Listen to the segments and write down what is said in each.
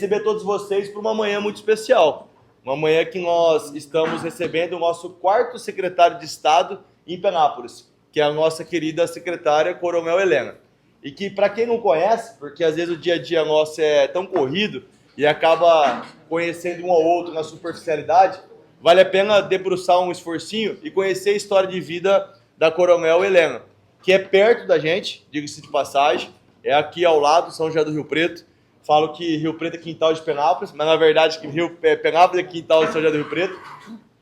receber todos vocês para uma manhã muito especial. Uma manhã que nós estamos recebendo o nosso quarto secretário de Estado em Penápolis, que é a nossa querida secretária Coronel Helena. E que, para quem não conhece, porque às vezes o dia a dia nosso é tão corrido e acaba conhecendo um ou outro na superficialidade, vale a pena debruçar um esforcinho e conhecer a história de vida da Coronel Helena, que é perto da gente, diga-se de passagem, é aqui ao lado, São José do Rio Preto. Falo que Rio Preto é quintal de Penápolis, mas na verdade que Penápolis é quintal de São José do Rio Preto.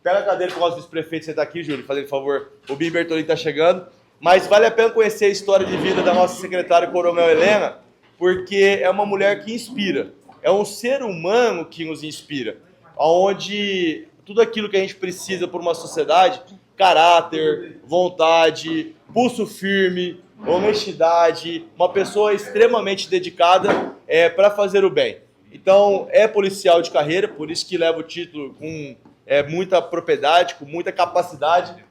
Pega a cadeira com o nosso vice-prefeito, você está aqui, Júlio, fazendo favor. O Bim Bertolini está chegando. Mas vale a pena conhecer a história de vida da nossa secretária Coronel Helena, porque é uma mulher que inspira. É um ser humano que nos inspira. Onde tudo aquilo que a gente precisa por uma sociedade, caráter, vontade, pulso firme, honestidade, uma pessoa extremamente dedicada para fazer o bem. Então, é policial de carreira, por isso que leva o título com muita propriedade, com muita capacidade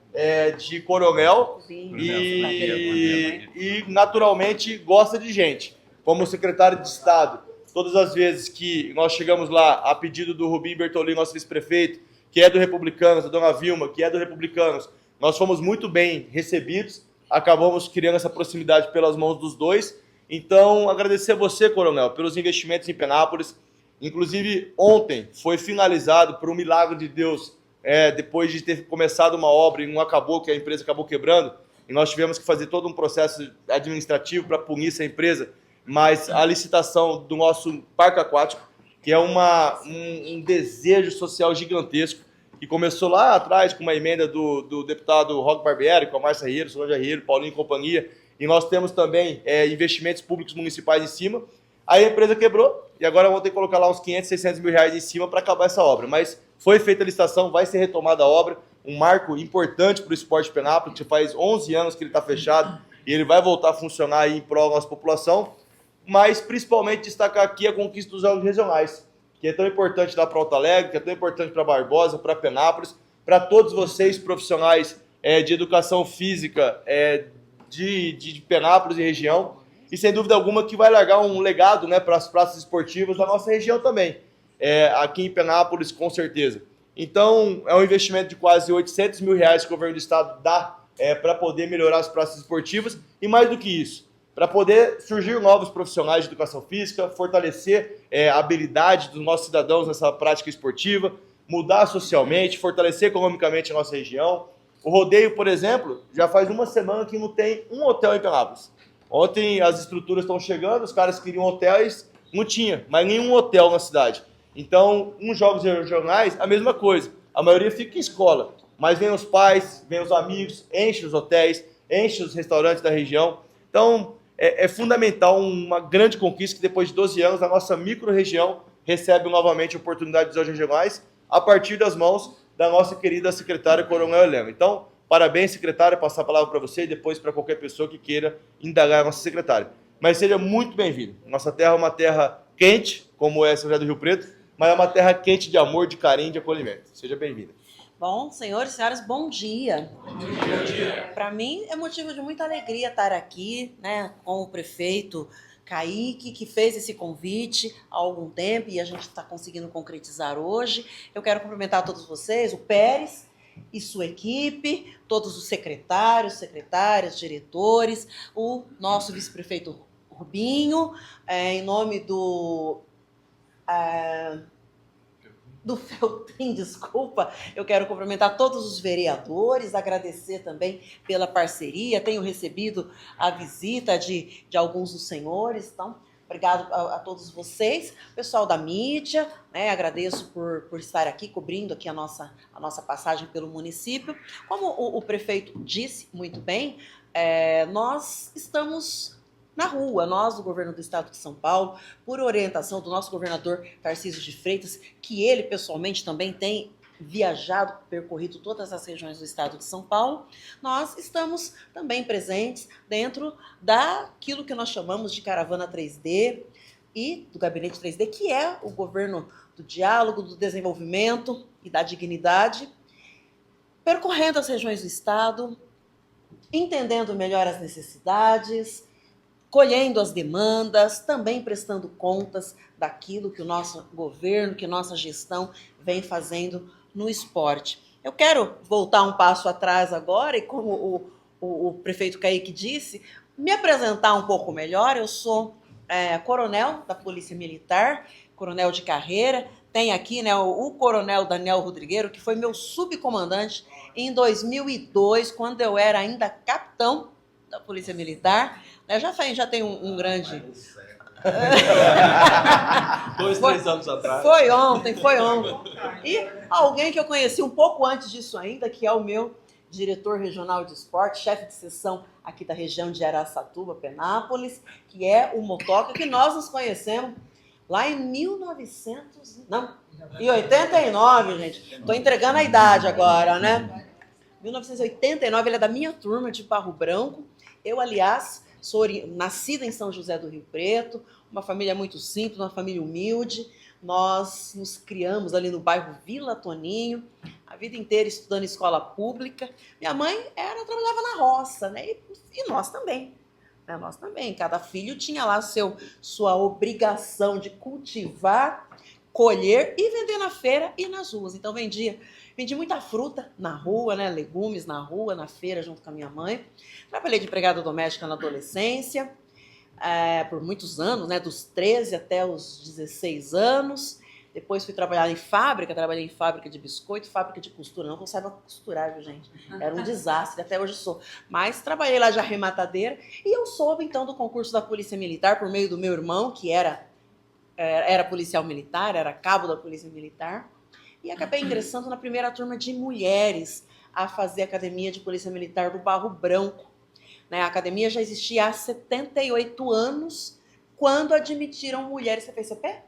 de coronel e naturalmente gosta de gente. Como secretário de Estado, todas as vezes que nós chegamos lá a pedido do Rubim Bertolini, nosso vice-prefeito, que é do Republicanos, da dona Vilma, que é do Republicanos, nós fomos muito bem recebidos, acabamos criando essa proximidade pelas mãos dos dois. Então, agradecer a você, coronel, pelos investimentos em Penápolis. Inclusive, ontem foi finalizado, por um milagre de Deus, depois de ter começado uma obra e não acabou, que a empresa acabou quebrando, e nós tivemos que fazer todo um processo administrativo para punir essa empresa, mas a licitação do nosso parque aquático, que é um desejo social gigantesco, que começou lá atrás com uma emenda do deputado Roque Barbieri, com a Márcia Ribeiro, Solange Ribeiro, Paulinho e companhia, e nós temos também investimentos públicos municipais em cima. Aí a empresa quebrou, e agora vão ter que colocar lá uns 500, 600 mil reais em cima para acabar essa obra. Mas foi feita a licitação, vai ser retomada a obra, um marco importante para o esporte de Penápolis, que faz 11 anos que ele está fechado, e ele vai voltar a funcionar aí em prol da nossa população. Mas principalmente destacar aqui a conquista dos jogos regionais, que é tão importante lá para Alto Alegre, que é tão importante para Barbosa, para Penápolis, para todos vocês profissionais de educação física de Penápolis e região, e sem dúvida alguma que vai largar um legado, né, para as praças esportivas da nossa região também, aqui em Penápolis, com certeza. Então, é um investimento de quase 800 mil reais que o governo do estado dá para poder melhorar as praças esportivas, e mais do que isso, para poder surgir novos profissionais de educação física, fortalecer a habilidade dos nossos cidadãos nessa prática esportiva, mudar socialmente, fortalecer economicamente a nossa região. O rodeio, por exemplo, já faz uma semana que não tem um hotel em Penápolis. Ontem as estruturas estão chegando, os caras queriam hotéis, não tinha, mas nenhum hotel na cidade. Então, uns jogos regionais, a mesma coisa. A maioria fica em escola, mas vem os pais, vem os amigos, enche os hotéis, enche os restaurantes da região. Então, é fundamental, uma grande conquista que depois de 12 anos a nossa micro-região recebe novamente a oportunidade de jogos regionais a partir das mãos da nossa querida secretária Coronel Helena. Então, parabéns, secretária, passar a palavra para você e depois para qualquer pessoa que queira indagar a nossa secretária. Mas seja muito bem-vindo. Nossa terra é uma terra quente, como é São José do Rio Preto, mas é uma terra quente de amor, de carinho, de acolhimento. Seja bem-vinda. Bom, senhores e senhoras, bom dia. Bom dia. Para mim é motivo de muita alegria estar aqui, né, com o prefeito Kaique, que fez esse convite há algum tempo e a gente está conseguindo concretizar hoje. Eu quero cumprimentar todos vocês, o Pérez e sua equipe, todos os secretários, secretárias, diretores, o nosso vice-prefeito Rubinho, em nome do Feltrin, desculpa, eu quero cumprimentar todos os vereadores, agradecer também pela parceria, tenho recebido a visita de alguns dos senhores, então, obrigado a todos vocês, pessoal da mídia, né, agradeço por estar aqui, cobrindo aqui a nossa passagem pelo município. Como o prefeito disse muito bem, nós estamos na rua, nós do governo do estado de São Paulo, por orientação do nosso governador Tarcísio de Freitas, que ele pessoalmente também tem viajado, percorrido todas as regiões do estado de São Paulo, nós estamos também presentes dentro daquilo que nós chamamos de Caravana 3D e do Gabinete 3D, que é o governo do diálogo, do desenvolvimento e da dignidade, percorrendo as regiões do estado, entendendo melhor as necessidades, colhendo as demandas, também prestando contas daquilo que o nosso governo, que nossa gestão vem fazendo no esporte. Eu quero voltar um passo atrás agora e, como o prefeito Kaique disse, me apresentar um pouco melhor. Eu sou coronel da Polícia Militar, coronel de carreira. Tem aqui, né, o coronel Daniel Rodrigueiro, que foi meu subcomandante em 2002, quando eu era ainda capitão da Polícia Militar. Já tem um grande... 2, 3 anos atrás. Foi ontem. E alguém que eu conheci um pouco antes disso ainda, que é o meu diretor regional de esporte, chefe de seção aqui da região de Araçatuba, Penápolis, que é o Motoca, que nós nos conhecemos lá em 1989, gente. Estou entregando a idade agora, né? 1989, ele é da minha turma de Barro Branco. Eu, aliás, sou nascida em São José do Rio Preto, uma família muito simples, uma família humilde. Nós nos criamos ali no bairro Vila Toninho, a vida inteira estudando em escola pública. Minha mãe trabalhava na roça, né? E nós também. Nós também. Cada filho tinha lá sua obrigação de cultivar, colher e vender na feira e nas ruas. Então vendi muita fruta na rua, né? Legumes na rua, na feira, junto com a minha mãe. Trabalhei de empregada doméstica na adolescência, por muitos anos, né? Dos 13 até os 16 anos. Depois fui trabalhar em fábrica, trabalhei em fábrica de biscoito, fábrica de costura. Não consigo costurar, viu, gente? Era um desastre, até hoje sou. Mas trabalhei lá de arrematadeira e eu soube, então, do concurso da Polícia Militar por meio do meu irmão, que era policial militar, era cabo da Polícia Militar. E acabei ingressando na primeira turma de mulheres a fazer a Academia de Polícia Militar do Barro Branco. A academia já existia há 78 anos, quando admitiram mulheres. Você fez CP?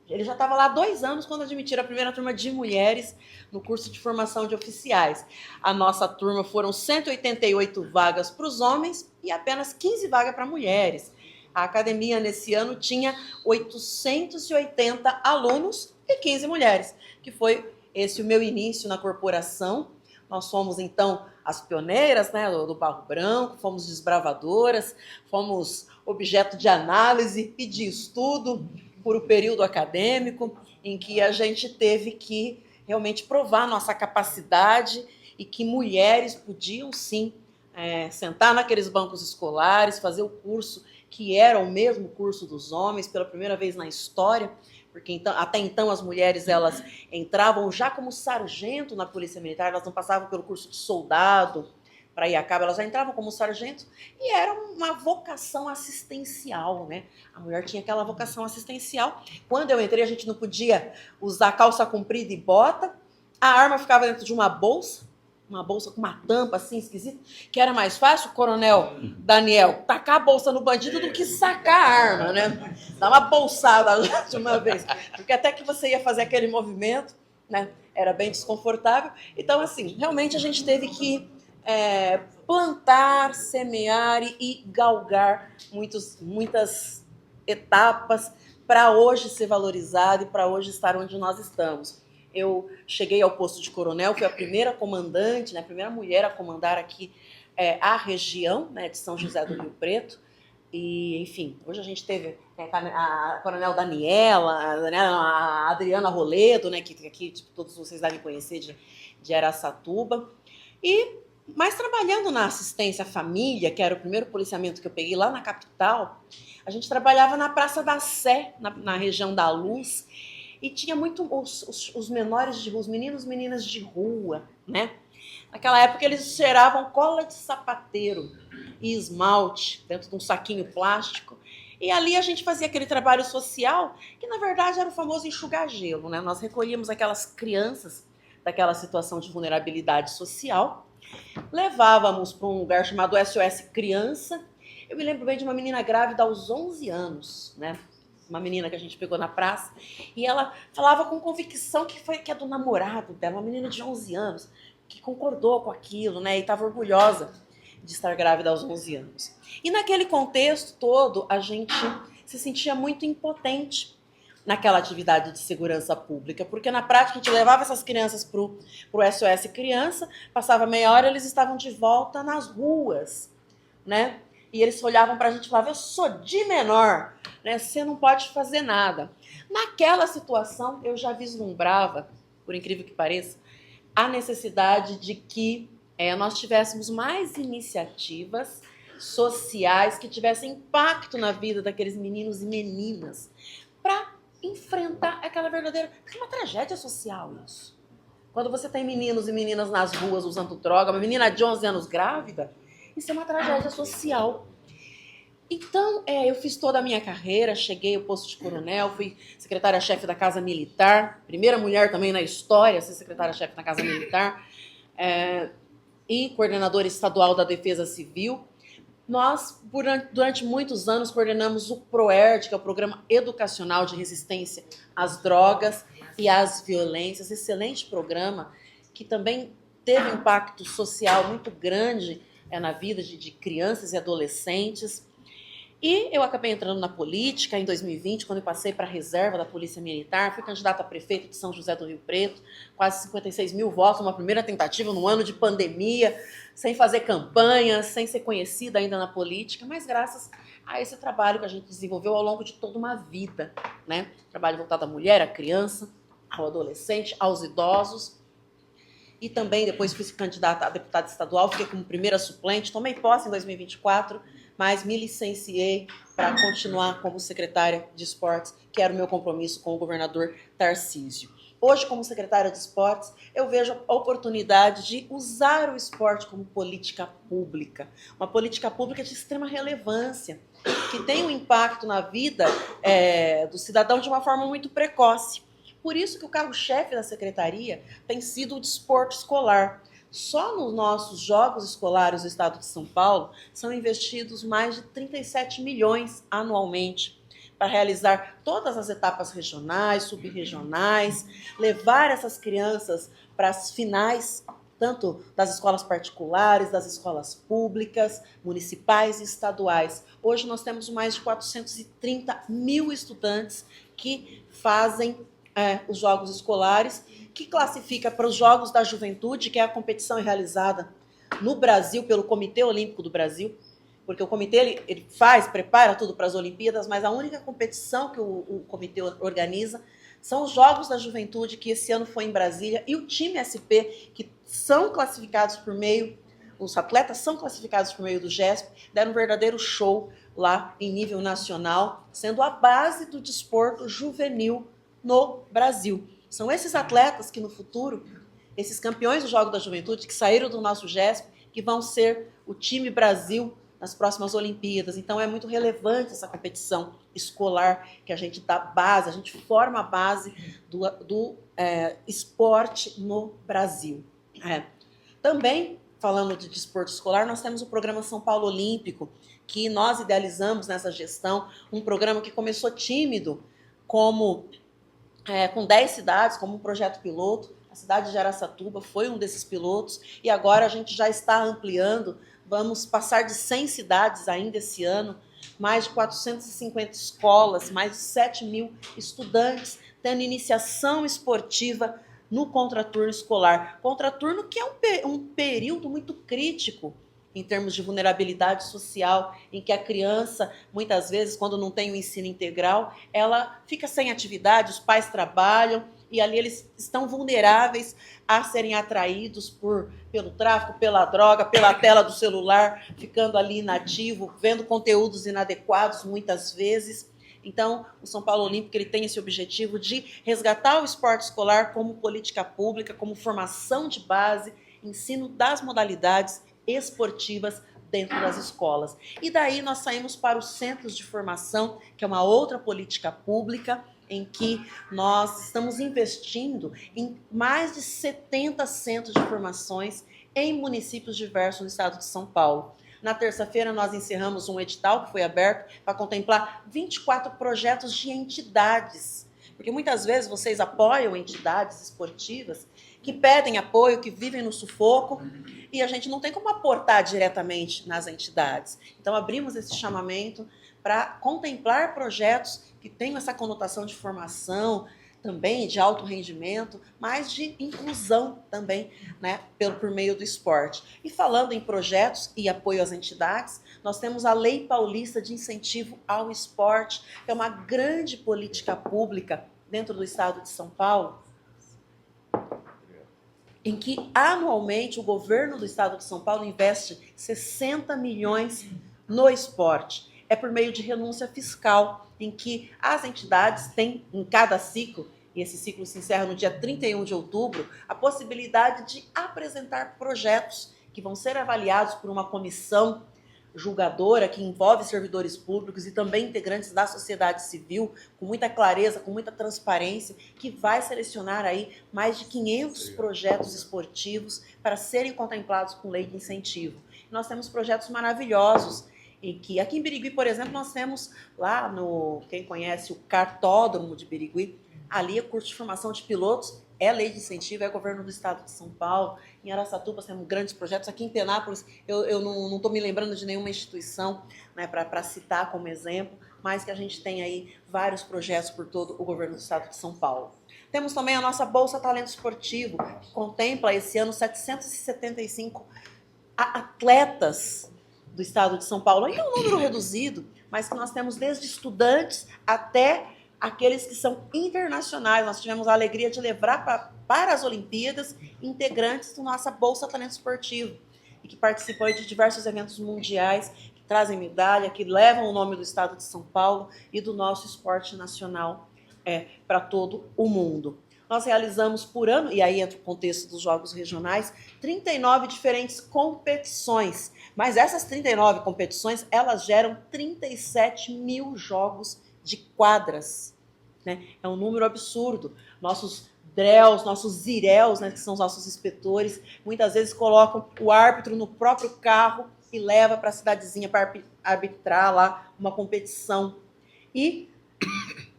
Ele já estava lá há 2 anos quando admitiram a primeira turma de mulheres no curso de formação de oficiais. A nossa turma foram 188 vagas para os homens e apenas 15 vagas para mulheres. A academia, nesse ano, tinha 880 alunos e 15 mulheres, que foi esse o meu início na corporação. Nós fomos, então, as pioneiras, né, do Barro Branco, fomos desbravadoras, fomos objeto de análise e de estudo por um período acadêmico, em que a gente teve que realmente provar nossa capacidade e que mulheres podiam, sim, sentar naqueles bancos escolares, fazer o curso que era o mesmo curso dos homens, pela primeira vez na história, porque então, até então as mulheres elas entravam já como sargento na Polícia Militar, elas não passavam pelo curso de soldado para ir a cabo, elas já entravam como sargento e era uma vocação assistencial, né? A mulher tinha aquela vocação assistencial. Quando eu entrei, a gente não podia usar calça comprida e bota, a arma ficava dentro de uma bolsa com uma tampa assim esquisita, que era mais fácil, coronel Daniel, tacar a bolsa no bandido do que sacar a arma, né? Dar uma bolsada de uma vez, porque até que você ia fazer aquele movimento, né? Era bem desconfortável. Então, assim, realmente a gente teve que plantar, semear e galgar muitas etapas para hoje ser valorizado e para hoje estar onde nós estamos. Eu cheguei ao posto de coronel, fui a primeira comandante, né, a primeira mulher a comandar aqui a região, né, de São José do Rio Preto. Enfim, hoje a gente teve a coronel Daniela, a Adriana Roledo, né, que aqui tipo, todos vocês devem conhecer de Araçatuba. Mas trabalhando na assistência à família, que era o primeiro policiamento que eu peguei lá na capital, a gente trabalhava na Praça da Sé, na região da Luz, e tinha muito os menores de rua, os meninos e meninas de rua, né? Naquela época eles cheiravam cola de sapateiro e esmalte dentro de um saquinho plástico. E ali a gente fazia aquele trabalho social, que na verdade era o famoso enxugar gelo, né? Nós recolhíamos aquelas crianças daquela situação de vulnerabilidade social, levávamos para um lugar chamado SOS Criança. Eu me lembro bem de uma menina grávida aos 11 anos, né? Uma menina que a gente pegou na praça, e ela falava com convicção que é do namorado dela, uma menina de 11 anos, que concordou com aquilo, né? E estava orgulhosa de estar grávida aos 11 anos. E naquele contexto todo, a gente se sentia muito impotente naquela atividade de segurança pública, porque na prática a gente levava essas crianças para o SOS Criança, passava meia hora, eles estavam de volta nas ruas, né? E eles olhavam para a gente e falavam, eu sou de menor, né? Você não pode fazer nada. Naquela situação, eu já vislumbrava, por incrível que pareça, a necessidade de que nós tivéssemos mais iniciativas sociais que tivessem impacto na vida daqueles meninos e meninas para enfrentar aquela verdadeira... É uma tragédia social isso. Quando você tem meninos e meninas nas ruas usando droga, uma menina de 11 anos grávida, isso é uma tragédia social. Então, eu fiz toda a minha carreira, cheguei ao posto de coronel, fui secretária-chefe da Casa Militar, primeira mulher também na história a ser secretária-chefe da Casa Militar, e coordenadora estadual da Defesa Civil. Nós, durante muitos anos, coordenamos o PROERD, que é o Programa Educacional de Resistência às Drogas e às Violências. Excelente programa, que também teve um impacto social muito grande na vida de crianças e adolescentes. E eu acabei entrando na política em 2020, quando eu passei para a reserva da Polícia Militar, fui candidata a prefeito de São José do Rio Preto, quase 56 mil votos, uma primeira tentativa num ano de pandemia, sem fazer campanha, sem ser conhecida ainda na política, mas graças a esse trabalho que a gente desenvolveu ao longo de toda uma vida, né? Trabalho voltado à mulher, à criança, ao adolescente, aos idosos. E também depois fui candidata a deputada estadual, fiquei como primeira suplente, tomei posse em 2024, mas me licenciei para continuar como secretária de esportes, que era o meu compromisso com o governador Tarcísio. Hoje, como secretária de esportes, eu vejo a oportunidade de usar o esporte como política pública, uma política pública de extrema relevância, que tem um impacto na vida do cidadão de uma forma muito precoce. Por isso que o carro-chefe da secretaria tem sido o desporto escolar. Só nos nossos jogos escolares do estado de São Paulo são investidos mais de 37 milhões anualmente para realizar todas as etapas regionais, subregionais, levar essas crianças para as finais, tanto das escolas particulares, das escolas públicas, municipais e estaduais. Hoje nós temos mais de 430 mil estudantes que fazem os jogos escolares, que classifica para os Jogos da Juventude, que é a competição realizada no Brasil pelo Comitê Olímpico do Brasil, porque o comitê ele prepara tudo para as Olimpíadas, mas a única competição que o comitê organiza são os Jogos da Juventude, que esse ano foi em Brasília, e o time SP, que são classificados por meio, os atletas são classificados por meio do GESP, deram um verdadeiro show lá em nível nacional, sendo a base do desporto juvenil no Brasil. São esses atletas que no futuro, esses campeões do Jogo da Juventude, que saíram do nosso GESP, que vão ser o time Brasil nas próximas Olimpíadas. Então é muito relevante essa competição escolar, que a gente dá base, a gente forma a base do esporte no Brasil. Também, falando de desporto escolar, nós temos o programa São Paulo Olímpico, que nós idealizamos nessa gestão, um programa que começou tímido, com 10 cidades, como um projeto piloto. A cidade de Araçatuba foi um desses pilotos, e agora a gente já está ampliando, vamos passar de 100 cidades ainda esse ano, mais de 450 escolas, mais de 7 mil estudantes tendo iniciação esportiva no contraturno escolar. Contraturno que é um período muito crítico em termos de vulnerabilidade social, em que a criança, muitas vezes, quando não tem o ensino integral, ela fica sem atividade, os pais trabalham, e ali eles estão vulneráveis a serem atraídos pelo tráfico, pela droga, pela tela do celular, ficando ali inativo, vendo conteúdos inadequados muitas vezes. Então, o São Paulo Olímpico ele tem esse objetivo de resgatar o esporte escolar como política pública, como formação de base, ensino das modalidades esportivas dentro das escolas. E daí nós saímos para os centros de formação, que é uma outra política pública, em que nós estamos investindo em mais de 70 centros de formações em municípios diversos no estado de São Paulo. Na terça-feira, nós encerramos um edital que foi aberto para contemplar 24 projetos de entidades. Porque muitas vezes vocês apoiam entidades esportivas que pedem apoio, que vivem no sufoco, e a gente não tem como aportar diretamente nas entidades. Então, abrimos esse chamamento para contemplar projetos que tenham essa conotação de formação, também de alto rendimento, mas de inclusão também, né, por meio do esporte. E falando em projetos e apoio às entidades, nós temos a Lei Paulista de Incentivo ao Esporte, que é uma grande política pública dentro do estado de São Paulo, em que anualmente o governo do estado de São Paulo investe 60 milhões no esporte. É por meio de renúncia fiscal, em que as entidades têm, em cada ciclo, e esse ciclo se encerra no dia 31 de outubro, a possibilidade de apresentar projetos que vão ser avaliados por uma comissão julgadora que envolve servidores públicos e também integrantes da sociedade civil, com muita clareza, com muita transparência, que vai selecionar aí mais de 500 projetos esportivos para serem contemplados com lei de incentivo. Nós temos projetos maravilhosos, em que aqui em Birigui, por exemplo, nós temos lá no, quem conhece o Cartódromo de Birigui, ali é curso de formação de pilotos, é lei de incentivo, é governo do estado de São Paulo. Em Araçatuba temos grandes projetos. Aqui em Penápolis, eu não estou me lembrando de nenhuma instituição, né, para citar como exemplo, mas que a gente tem aí vários projetos por todo o governo do estado de São Paulo. Temos também a nossa Bolsa Talento Esportivo, que contempla esse ano 775 atletas do estado de São Paulo. Ainda é um número reduzido, mas que nós temos desde estudantes até aqueles que são internacionais. Nós tivemos a alegria de levar para as Olimpíadas integrantes da nossa Bolsa Talento Esportivo e que participam de diversos eventos mundiais, que trazem medalha, que levam o nome do estado de São Paulo e do nosso esporte nacional para todo o mundo. Nós realizamos por ano, e aí entra o contexto dos Jogos Regionais, 39 diferentes competições. Mas essas 39 competições, elas geram 37 mil jogos de quadras, né? É um número absurdo. Nossos DRELs, nossos ZIRELs, né, que são os nossos inspetores, muitas vezes colocam o árbitro no próprio carro e leva para a cidadezinha para arbitrar lá uma competição. E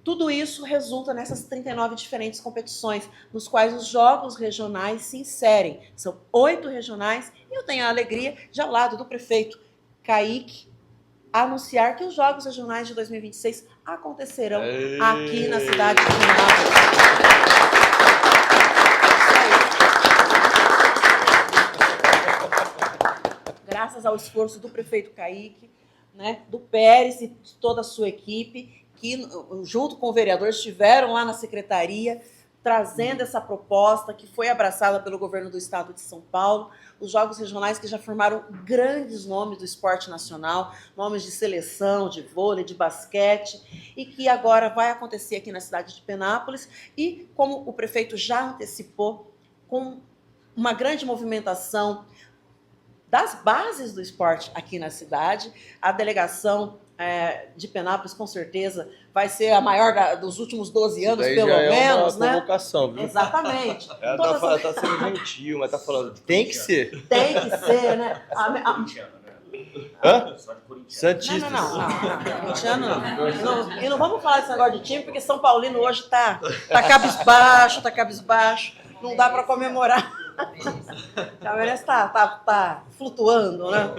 tudo isso resulta nessas 39 diferentes competições, nos quais os jogos regionais se inserem. São 8 regionais, e eu tenho a alegria de, ao lado do prefeito Kaique, anunciar que os Jogos Regionais de 2026 acontecerão aqui na cidade de Penápolis. Graças ao esforço do prefeito Kaique, né, do Pérez e de toda a sua equipe, que junto com o vereador estiveram lá na secretaria trazendo essa proposta que foi abraçada pelo governo do estado de São Paulo, os Jogos Regionais que já formaram grandes nomes do esporte nacional, nomes de seleção, de vôlei, de basquete, e que agora vai acontecer aqui na cidade de Penápolis, e como o prefeito já antecipou, com uma grande movimentação das bases do esporte aqui na cidade, a delegação de Penápolis, com certeza, vai ser a maior dos últimos 12 anos, pelo menos, né? É uma provocação, viu? Exatamente. Ela tá sendo gentil, mas tá falando, tem que ser. Tem que ser, né? Hã? Santista. Não. Corintiano não. E não vamos falar desse negócio de time, porque São Paulino hoje tá cabisbaixo, não dá para comemorar. A Merece tá flutuando, né?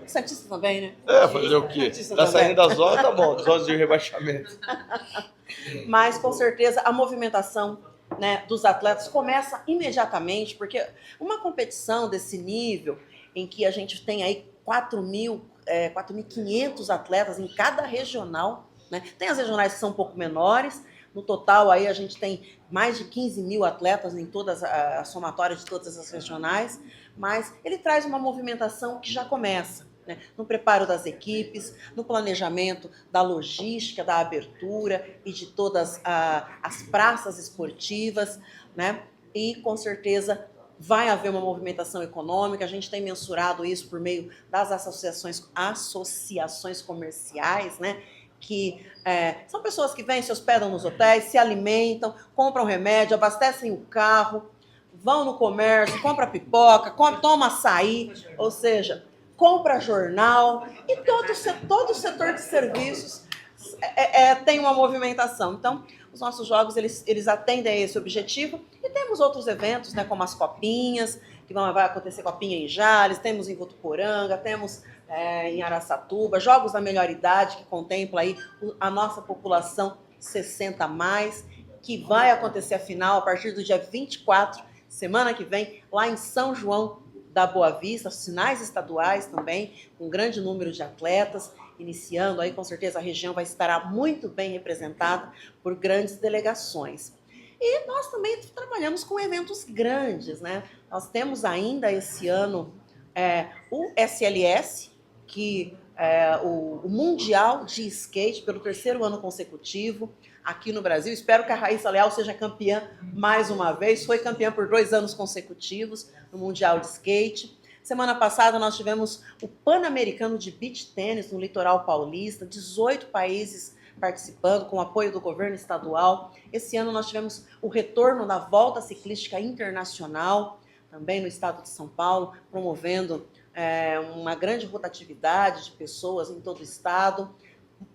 Santista também, né? Fazer o quê? Tá saindo das horas, tá bom, das horas de rebaixamento. Mas, com certeza, a movimentação, né, dos atletas começa imediatamente, porque uma competição desse nível, em que a gente tem aí 4.500 atletas em cada regional, né? Tem as regionais que são um pouco menores. No total, aí a gente tem mais de 15 mil atletas em todas a somatória de todas as regionais, mas ele traz uma movimentação que já começa, né? No preparo das equipes, no planejamento da logística, da abertura e de todas as praças esportivas, né? E com certeza vai haver uma movimentação econômica. A gente tem mensurado isso por meio das associações comerciais, né? Que são pessoas que vêm, se hospedam nos hotéis, se alimentam, compram remédio, abastecem o carro, vão no comércio, compra pipoca, toma açaí, ou seja, compra jornal, e todo o setor de serviços tem uma movimentação. Então, os nossos jogos, eles atendem a esse objetivo, e temos outros eventos, né, como as copinhas, que vai acontecer copinha em Jales, temos em Votuporanga, temos em Araçatuba, Jogos da Melhor Idade, que contempla aí a nossa população 60+, que vai acontecer a final a partir do dia 24, semana que vem, lá em São João da Boa Vista, sinais estaduais também, com um grande número de atletas, iniciando aí, com certeza a região vai estar muito bem representada por grandes delegações. E nós também trabalhamos com eventos grandes, né? Nós temos ainda esse ano o SLS, que é o Mundial de Skate, pelo 3º ano consecutivo aqui no Brasil. Espero que a Raíssa Leal seja campeã mais uma vez. Foi campeã por 2 anos consecutivos no Mundial de Skate. Semana passada nós tivemos o Pan-Americano de Beach Tênis no litoral paulista, 18 países participando com o apoio do governo estadual. Esse ano nós tivemos o retorno da Volta Ciclística Internacional, também no estado de São Paulo, promovendo uma grande rotatividade de pessoas em todo o estado,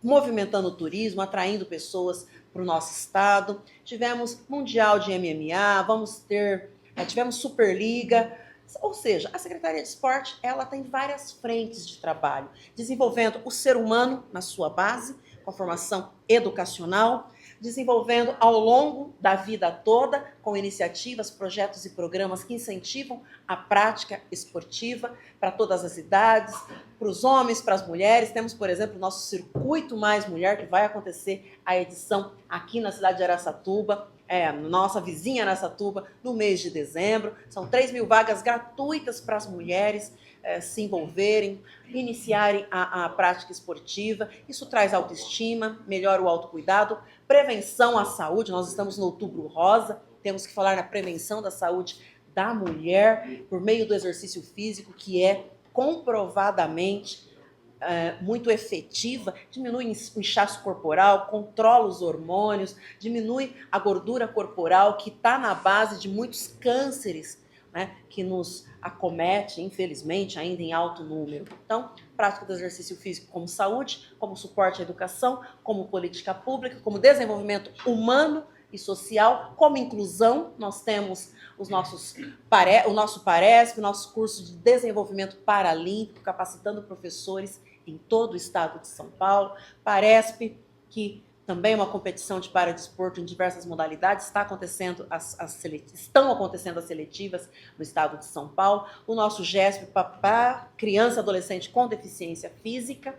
movimentando o turismo, atraindo pessoas para o nosso estado. Tivemos Mundial de MMA, tivemos Superliga, ou seja, a Secretaria de Esporte ela tem várias frentes de trabalho, desenvolvendo o ser humano na sua base, com a formação educacional, desenvolvendo ao longo da vida toda, com iniciativas, projetos e programas que incentivam a prática esportiva para todas as idades, para os homens, para as mulheres. Temos, por exemplo, o nosso Circuito Mais Mulher, que vai acontecer a edição aqui na cidade de Araçatuba, nossa vizinha Araçatuba, no mês de dezembro. São 3.000 vagas gratuitas para as mulheres se envolverem, iniciarem a prática esportiva. Isso traz autoestima, melhora o autocuidado, prevenção à saúde. Nós estamos no Outubro Rosa, temos que falar na prevenção da saúde da mulher por meio do exercício físico, que é comprovadamente muito efetiva, diminui o inchaço corporal, controla os hormônios, diminui a gordura corporal, que está na base de muitos cânceres, né, que nos acomete, infelizmente, ainda em alto número. Então, prática do exercício físico como saúde, como suporte à educação, como política pública, como desenvolvimento humano e social, como inclusão. Nós temos o nosso PARESP, o nosso curso de desenvolvimento paralímpico, capacitando professores em todo o estado de São Paulo. PARESP, que também é uma competição de paradesporto em diversas modalidades, estão acontecendo as seletivas no estado de São Paulo. O nosso GESP para criança e adolescente com deficiência física.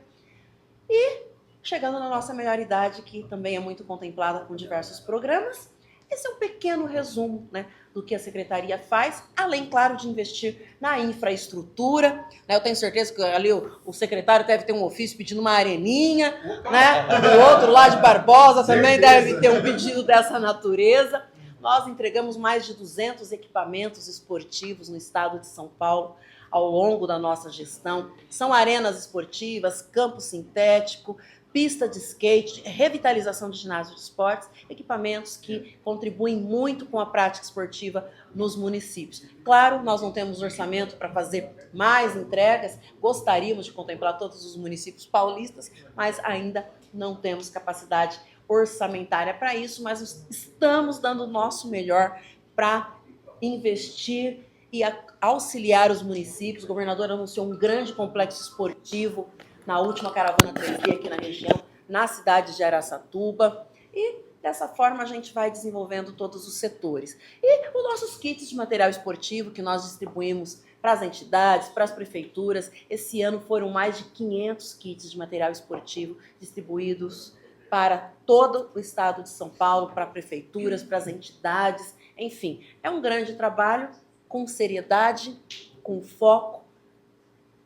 E chegando na nossa melhor idade, que também é muito contemplada com diversos programas. Esse é um pequeno resumo, né, do que a Secretaria faz, além, claro, de investir na infraestrutura. Né? Eu tenho certeza que ali o secretário deve ter um ofício pedindo uma areninha, né? O outro lá de Barbosa também deve ter um pedido dessa natureza. Nós entregamos mais de 200 equipamentos esportivos no estado de São Paulo ao longo da nossa gestão. São arenas esportivas, campo sintético, pista de skate, revitalização de ginásio de esportes, equipamentos que contribuem muito com a prática esportiva nos municípios. Claro, nós não temos orçamento para fazer mais entregas, gostaríamos de contemplar todos os municípios paulistas, mas ainda não temos capacidade orçamentária para isso, mas estamos dando o nosso melhor para investir e auxiliar os municípios. O governador anunciou um grande complexo esportivo na última caravana 3D aqui na região, na cidade de Araçatuba. E dessa forma a gente vai desenvolvendo todos os setores. E os nossos kits de material esportivo que nós distribuímos para as entidades, para as prefeituras. Esse ano foram mais de 500 kits de material esportivo distribuídos para todo o estado de São Paulo, para prefeituras, para as entidades. Enfim, é um grande trabalho com seriedade, com foco,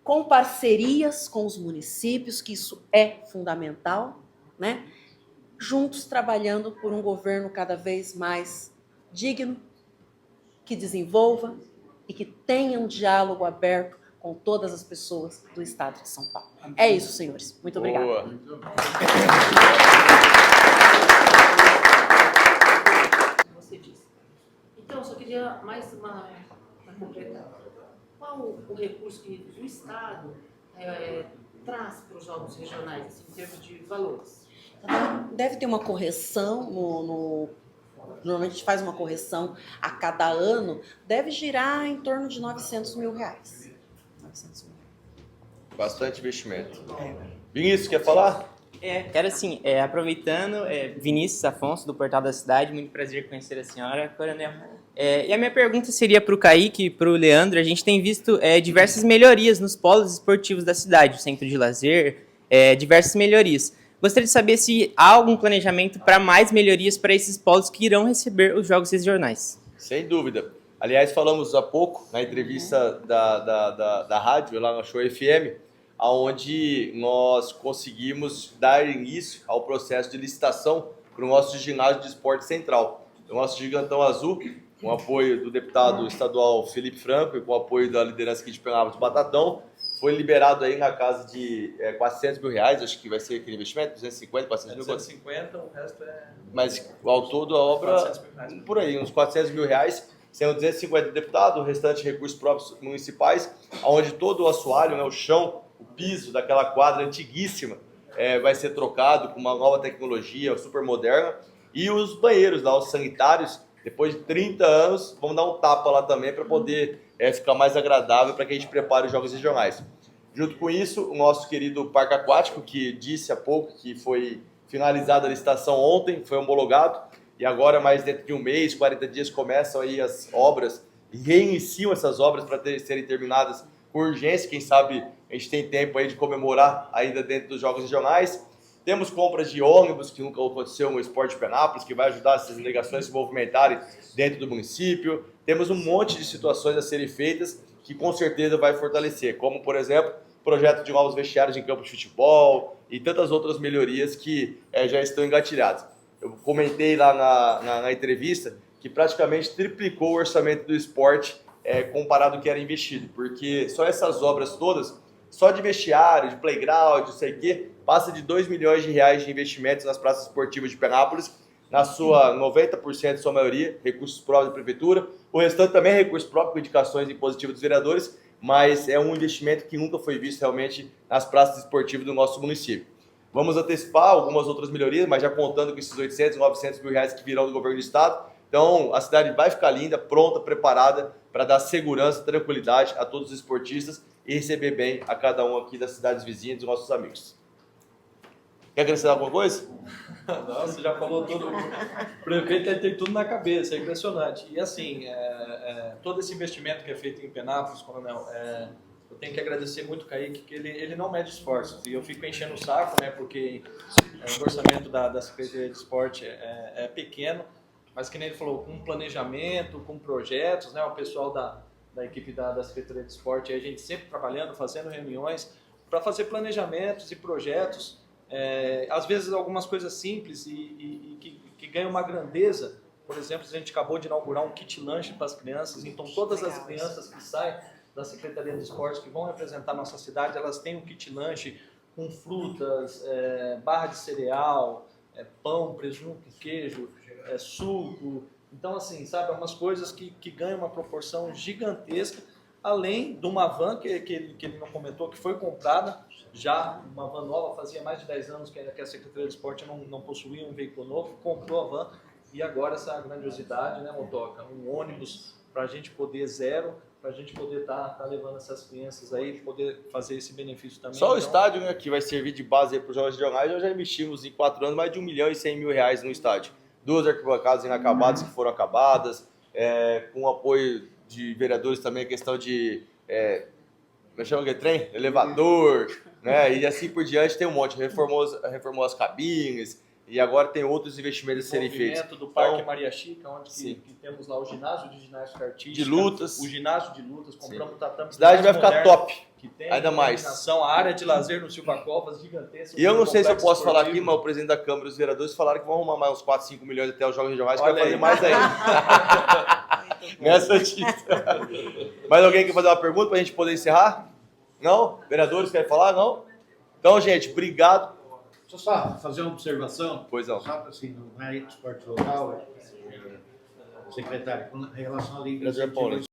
com parcerias com os municípios, que isso é fundamental, né? Juntos trabalhando por um governo cada vez mais digno, que desenvolva e que tenha um diálogo aberto com todas as pessoas do estado de São Paulo. É isso, senhores. Muito obrigada. Boa. Você disse. Então, eu só queria mais uma completar. Qual o recurso que o Estado traz para os jogos regionais, assim, em termos de valores? Deve ter uma correção normalmente a gente faz uma correção a cada ano, deve girar em torno de R$900 mil. 900 mil. Bastante investimento. Vinícius, quer falar? Quero assim, aproveitando, Vinícius Afonso, do Portal da Cidade, muito prazer conhecer a senhora, coronel. E a minha pergunta seria para o Kaique e para o Leandro. A gente tem visto diversas melhorias nos polos esportivos da cidade, o centro de lazer, diversas melhorias. Gostaria de saber se há algum planejamento para mais melhorias para esses polos que irão receber os jogos regionais. Sem dúvida. Aliás, falamos há pouco na entrevista da rádio, lá na Show FM, onde nós conseguimos dar início ao processo de licitação para o nosso ginásio de esporte central. O nosso Gigantão Azul, com o apoio do deputado estadual Felipe Franco e com o apoio da liderança aqui de Penápolis Batatão, foi liberado aí na casa de R$400 mil, acho que vai ser aquele investimento, 250, 400 mil. 250, o resto é... Mas ao todo a obra, por aí, uns R$400 mil, sendo 250 do deputado, o restante recursos próprios municipais, onde todo o assoalho, né, o chão, o piso daquela quadra antiguíssima vai ser trocado com uma nova tecnologia super moderna, e os banheiros lá, os sanitários, depois de 30 anos, vamos dar um tapa lá também para poder ficar mais agradável para que a gente prepare os jogos regionais. Junto com isso, o nosso querido Parque Aquático, que disse há pouco que foi finalizada a licitação ontem, foi homologado, e agora, mais dentro de um mês, 40 dias, começam aí as obras, e reiniciam essas obras para serem terminadas com urgência. Quem sabe a gente tem tempo aí de comemorar ainda dentro dos jogos regionais. Temos compras de ônibus, que nunca aconteceu no Esporte Penápolis, que vai ajudar essas delegações a se movimentarem dentro do município. Temos um monte de situações a serem feitas que com certeza vai fortalecer, como, por exemplo, projeto de novos vestiários em campo de futebol e tantas outras melhorias que já estão engatilhadas. Eu comentei lá na entrevista que praticamente triplicou o orçamento do esporte comparado ao que era investido, porque só essas obras todas, só de vestiário, de playground, não sei o quê, passa de R$2 milhões de investimentos nas praças esportivas de Penápolis, na sua 90%, sua maioria, recursos próprios da prefeitura, o restante também é recurso próprio, com indicações impositivas dos vereadores, mas é um investimento que nunca foi visto realmente nas praças esportivas do nosso município. Vamos antecipar algumas outras melhorias, mas já contando com esses 800, 900 mil reais que virão do governo do estado. Então, a cidade vai ficar linda, pronta, preparada para dar segurança, tranquilidade a todos os esportistas e receber bem a cada um aqui das cidades vizinhas, dos nossos amigos. Quer acrescentar alguma coisa? Nossa, já falou tudo. O prefeito tem tudo na cabeça, é impressionante. E assim, todo esse investimento que é feito em Penápolis, coronel, eu tenho que agradecer muito o Kaique, que ele não mede esforços. E eu fico enchendo o saco, né, porque o orçamento da Secretaria de Esporte é pequeno, mas que nem ele falou, com planejamento, com projetos, né, o pessoal da equipe da Secretaria de Esporte, a gente sempre trabalhando, fazendo reuniões para fazer planejamentos e projetos, às vezes algumas coisas simples e que ganham uma grandeza. Por exemplo, a gente acabou de inaugurar um kit lanche para as crianças, então todas as crianças que saem da Secretaria de Esportes que vão representar a nossa cidade, elas têm um kit lanche com frutas, barra de cereal, pão, presunto, queijo, suco. Então, assim, sabe, umas coisas que ganham uma proporção gigantesca, além de uma van que ele não comentou, que foi comprada, já uma van nova, fazia mais de 10 anos que a Secretaria de Esporte não possuía um veículo novo, comprou a van, e agora essa grandiosidade, né, Motoca, um ônibus para a gente poder para a gente poder estar levando essas crianças aí, poder fazer esse benefício também. Só o estádio, né, que vai servir de base para os jogos regionais, nós já investimos em 4 anos mais de R$1.100.000 no estádio. 2 arquibancadas inacabadas que foram acabadas, com apoio de vereadores também, a questão de como chama aquele trem? Elevador, né? E assim por diante, tem um monte. Reformou as cabines, e agora tem outros investimentos a serem feitos. O movimento do Parque Maria Chica, onde que temos lá o ginásio de ginástica artística. De lutas. O ginásio de lutas, compramos o tatame. A cidade vai ficar top, que tem ainda mais. A área de lazer no Silva Covas, gigantesca. E eu não sei se eu posso falar aqui, mas o presidente da Câmara e os vereadores falaram que vão arrumar mais uns 4, 5 milhões até os jogos regionais, que vai fazer mais ainda. Nessa notícia. Mais alguém quer fazer uma pergunta para a gente poder encerrar? Não? Vereadores querem falar? Não? Então, gente, obrigado. Deixa eu só fazer uma observação. Pois não. Só assim, no área de esporte local, secretário, com relação à lei de incentivo